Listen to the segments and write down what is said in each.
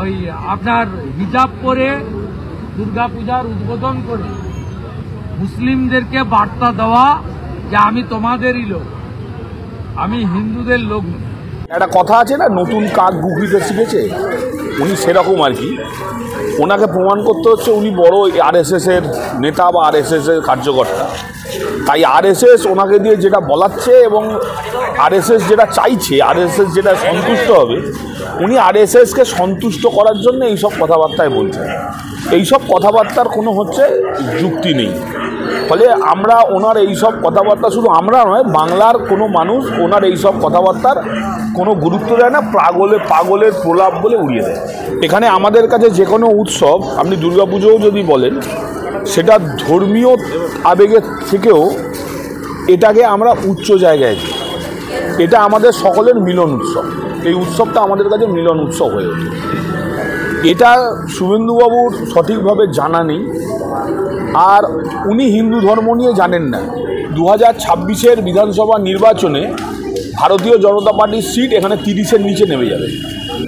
ওই আপনার হিজাব পরে দুর্গাপূজার উদ্বোধন করে মুসলিমদেরকে বার্তা দেওয়া যে আমি তোমাদেরই লোক, আমি হিন্দুদের লোক নই। একটা কথা আছে না, নতুন কাক গুগলিতে শিখেছে, উনি সেরকম আর কি। ওনাকে প্রমাণ করতে হচ্ছে উনি বড় আরএসএসের নেতা বা আরএসএসের কার্যকর্তা। তাই আরএসএস ওনাকে দিয়ে যেটা বলাচ্ছে এবং আরএসএস যেটা চাইছে, আরএসএস যেটা সন্তুষ্ট হবে, উনি আরএসএসকে সন্তুষ্ট করার জন্য এইসব কথাবার্তায় বলছেন। এইসব কথাবার্তার কোনো যুক্তি নেই। ফলে আমরা ওনার এইসব কথাবার্তা, শুধু আমরা নয়, বাংলার কোনো মানুষ ওনার এইসব কথাবার্তার কোনো গুরুত্ব দেয় না, পাগলের প্রলাপ বলে উড়িয়ে দেয়। এখানে আমাদের কাছে যে কোনো উৎসব, আপনি দুর্গাপুজোও যদি বলেন, সেটা ধর্মীয় আবেগের থেকেও এটাকে আমরা উচ্চ জায়গায় দিই। এটা আমাদের সকলের মিলন উৎসব। এই উৎসবটা আমাদের কাছে মিলন উৎসব হয়ে ওঠে। এটা শুভেন্দুবাবুর সঠিকভাবে জানা নেই, আর উনি হিন্দু ধর্ম নিয়ে জানেন না। 2026-এর বিধানসভা নির্বাচনে ভারতীয় জনতা পার্টির সিট এখানে 30-এর নিচে নেমে যাবে।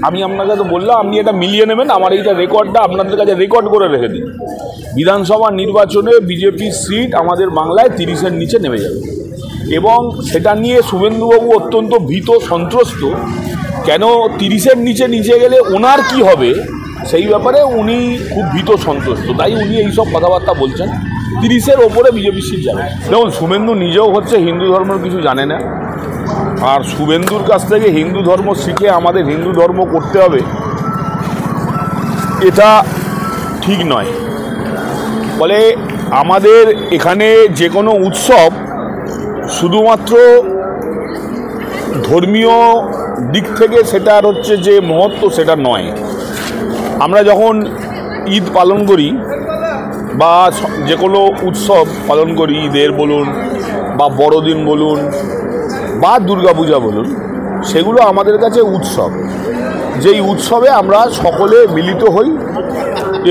আমি আপনাকে তো বললাম, আপনি এটা মিলিয়ে নেবেন, আমার এইটা রেকর্ডটা আপনাদের কাছে রেকর্ড করে রেখে দিন। বিধানসভা নির্বাচনে বিজেপির সিট আমাদের বাংলায় 30-এর নিচে নেমে যাবে, এবং সেটা নিয়ে শুভেন্দুবাবু অত্যন্ত ভীত, সন্ত্রস্ত। কেন 30-এর নিচে গেলে ওনার কি হবে সেই ব্যাপারে উনি খুব ভীত, সন্ত্রস্ত। তাই উনি এইসব কথাবার্তা বলছেন। 30-এর ওপরে বিজেপি সিট যাবে। দেখুন, শুভেন্দু নিজেও হিন্দু ধর্মের কিছু জানে না, আর শুভেন্দুর কাছ থেকে হিন্দু ধর্ম শিখে আমাদের হিন্দু ধর্ম করতে হবে, এটা ঠিক নয়। ফলে আমাদের এখানে যে কোনো উৎসব শুধুমাত্র ধর্মীয় দিক থেকে সেটার যে মহত্ব, সেটা নয়। আমরা যখন ঈদ পালন করি বা যে কোনো উৎসব পালন করি, ঈদের বলুন বা বড়দিন বলুন বা দুর্গাপূজা বলুন, সেগুলো আমাদের কাছে উৎসব। যেই উৎসবে আমরা সকলে মিলিত হই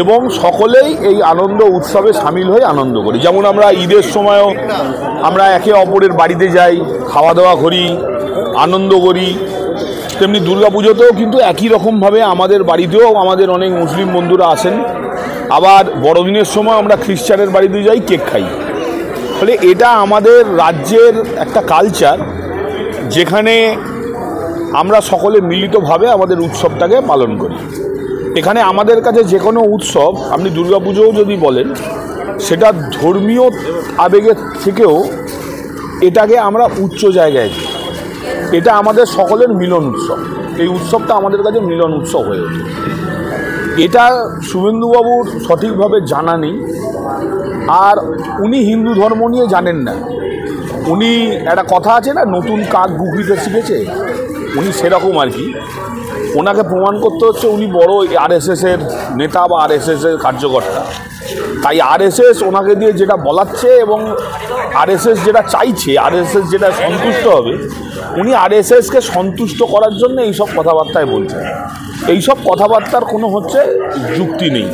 এবং সকলেই এই আনন্দ উৎসবে সামিল হয়ে আনন্দ করি। যেমন আমরা ঈদের সময়ও আমরা একে অপরের বাড়িতে যাই, খাওয়া দাওয়া করি, আনন্দ করি। তেমনি দুর্গাপুজোতেও কিন্তু একই রকমভাবে আমাদের বাড়িতেও আমাদের অনেক মুসলিম বন্ধুরা আসেন। আবার বড়দিনের সময় আমরা খ্রিস্টানের বাড়িতে যাই, কেক খাই। ফলে এটা আমাদের রাজ্যের একটা কালচার, যেখানে আমরা সকলে মিলিতভাবে আমাদের উৎসবটাকে পালন করি। এখানে আমাদের কাছে যে কোনো উৎসব, আপনি দুর্গাপুজোও যদি বলেন, সেটা ধর্মীয় আবেগের থেকেও এটাকে আমরা উচ্চ জায়গায় দিই। এটা আমাদের সকলের মিলন উৎসব। এই উৎসবটা আমাদের কাছে মিলন উৎসব হয়ে ওঠে। এটা শুভেন্দুবাবুর সঠিকভাবে জানা নেই, আর উনি হিন্দু ধর্ম নিয়ে জানেন না। উনি একটা কথা আছে না, নতুন কাক গুগলিতে শিখেছে, উনি সেরকম আর কি। ওনাকে প্রমাণ করতে হচ্ছে উনি বড় আরএসএসের নেতা বা আরএসএসের কার্যকর্তা। তাই আরএসএস ওনাকে দিয়ে যেটা বলাচ্ছে এবং আরএসএস যেটা চাইছে, আরএসএস যেটা সন্তুষ্ট হবে, উনি আরএসএসকে সন্তুষ্ট করার জন্য এইসব কথাবার্তায় বলছেন। এইসব কথাবার্তার কোনো যুক্তি নেই।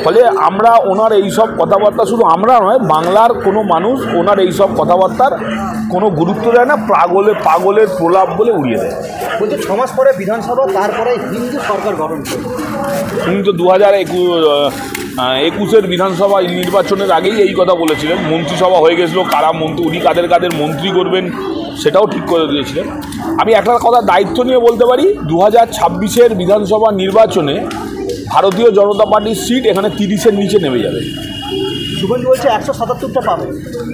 ফলে আমরা ওনার এইসব কথাবার্তা, শুধু আমরা নয়, বাংলার কোনো মানুষ ওনার এইসব কথাবার্তার কোনো গুরুত্ব দেয় না, পাগলের প্রলাপ বলে উড়িয়ে দেয়। বলছে 6 মাস পরে বিধানসভা, তারপরে হিন্দু সরকার গঠন করবে। উনি তো 2021-এর বিধানসভা নির্বাচনের আগেই এই কথা বলেছিলেন। মন্ত্রিসভা হয়ে গেছিলো, কারা মন্ত্রী, উনি কাদের মন্ত্রী করবেন সেটাও ঠিক করে দিয়েছিলেন। আমি একটা কথা দায়িত্ব নিয়ে বলতে পারি, 2026-এর বিধানসভা নির্বাচনে ভারতীয় জনতা পার্টির সিট এখানে 30-এর নিচে নেমে যাবে। শুভেন্দু বলছে 177টা পাবে।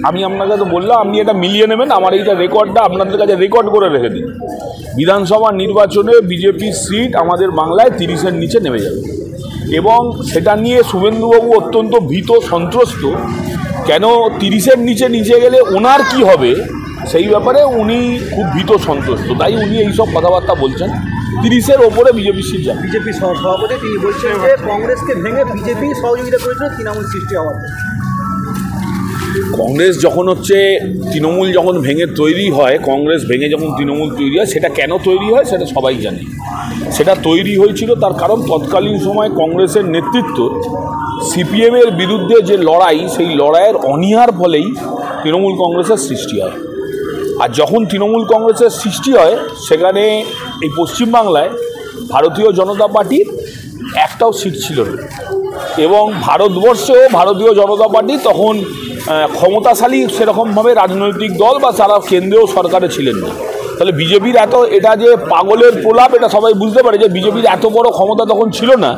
আমি আপনাকে তো বললাম, আপনি এটা মিলিয়ে নেবেন, আমার এইটা রেকর্ডটা আপনাদের কাছে রেকর্ড করে রেখে দিন। বিধানসভা নির্বাচনে বিজেপির সিট আমাদের বাংলায় 30-এর নিচে নেমে যাবে, এবং সেটা নিয়ে শুভেন্দুবাবু অত্যন্ত ভীত, সন্ত্রস্ত। কেন 30-এর নিচে গেলে ওনার কি হবে সেই ব্যাপারে উনি খুব ভীত, সন্ত্রস্ত। তাই উনি এইসব কথাবার্তা বলছেন। 30-এর ওপরে বিজেপি সিট যাবে। বিজেপি সভাপতি তিনি বলছেন যে কংগ্রেসকে ভেঙে বিজেপি সহযোগিতা করেছিল তৃণমূল সৃষ্টি হওয়ার। কংগ্রেস যখন তৃণমূল যখন ভেঙে তৈরি হয়, কংগ্রেস ভেঙে যখন তৃণমূল তৈরি হয়, সেটা কেন তৈরি হয় সেটা সবাই জানে। সেটা তৈরি হয়েছিল তার কারণ, তৎকালীন সময় কংগ্রেসের নেতৃত্ব সিপিএমের বিরুদ্ধে যে লড়াই, সেই লড়াইয়ের অনীহার ফলেই তৃণমূল কংগ্রেসের সৃষ্টি হয়। আর যখন তৃণমূল কংগ্রেসের সৃষ্টি হয়, সেখানে এই পশ্চিমবাংলায় ভারতীয় জনতা পার্টির একটাও সিট ছিল না। এবং ভারতবর্ষেও ভারতীয় জনতা পার্টি তখন ক্ষমতাশালী সেরকমভাবে রাজনৈতিক দল বা তারা কেন্দ্রীয় সরকারে ছিলেন না। তাহলে বিজেপির এটা যে পাগলের প্রলাপ, এটা সবাই বুঝতে পারে যে বিজেপির এত বড় ক্ষমতা তখন ছিল না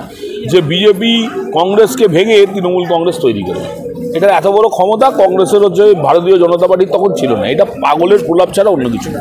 যে বিজেপি কংগ্রেসকে ভেঙে তৃণমূল কংগ্রেস তৈরি করে। এটা এত বড় ক্ষমতা কংগ্রেসের ভারতীয় জনতা পার্টির তখন ছিল না। এটা পাগলের প্রলাপ ছাড়া অন্য কিছু না।